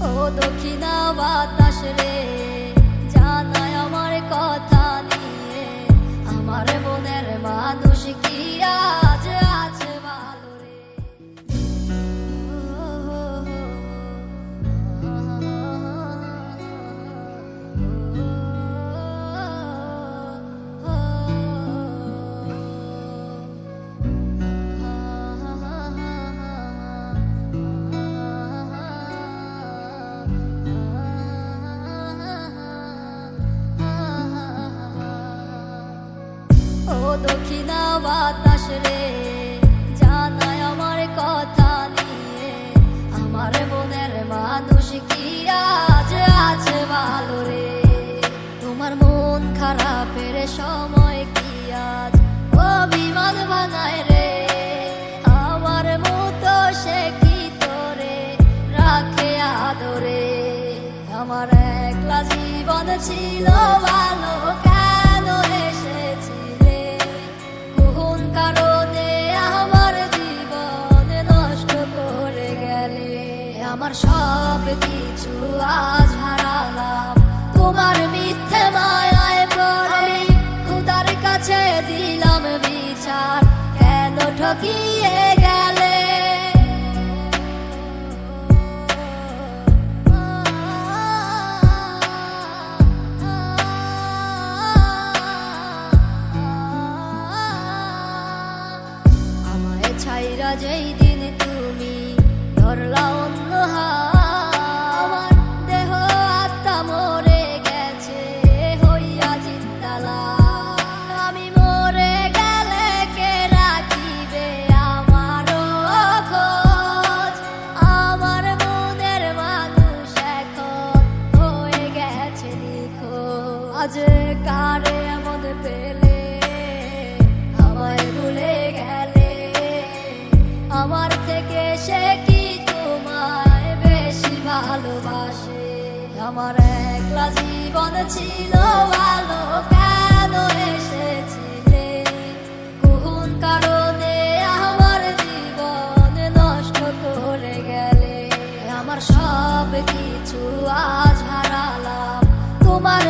ও দক্ষিণা বাতাস রে, জানাই আমার কথা নিয়ে, আমার মনের মানুষ কি আজ আছে ভালো রে। ও দক্ষিণা বাতাস রে, জানাই আমার কথা নিয়ে, আমার মনের মানুষ কি আজ আছে ভালো রে। তোমার মন খারাপের সময় কি আজ অভিমান ভাঙায় রে, আমার মতো সে কি তোরে রাখে আদরে। আমার একলা জীবন ছিল ভালো, কেন এসেছিলে কোন কারণে আমার জীবন নষ্ট করে গেলে। আমার সব কিছু আজ হারালাম তোমার মিথ্যে মায়ায় পড়ে, খোদার কাছে দিলাম বিচার, কেন ঠকিয়ে গেলে। ছাইরা যেই দিন তুমি ধরলা অন্য হাত, আমার দেহ আত্মা মরে গেছে হইয়া জিন্দালা। আমি মরে গেলে কে রাখিবে আমারও খোঁজ, আমার মনের মানুষ এখন হয়ে গেছে নিখোঁজ। আজ কারে এমন পেলে আমায় ভুলে গেলে, আমার থেকে সে কি তোমায় বেশি ভালোবাসে। আমার একলা জীবন ছিল ভালো, কেন এসেছিলে কোন কারণে আমার জীবন নষ্ট করে গেলে। আমার সব কিছু আজ হারালাম তোমার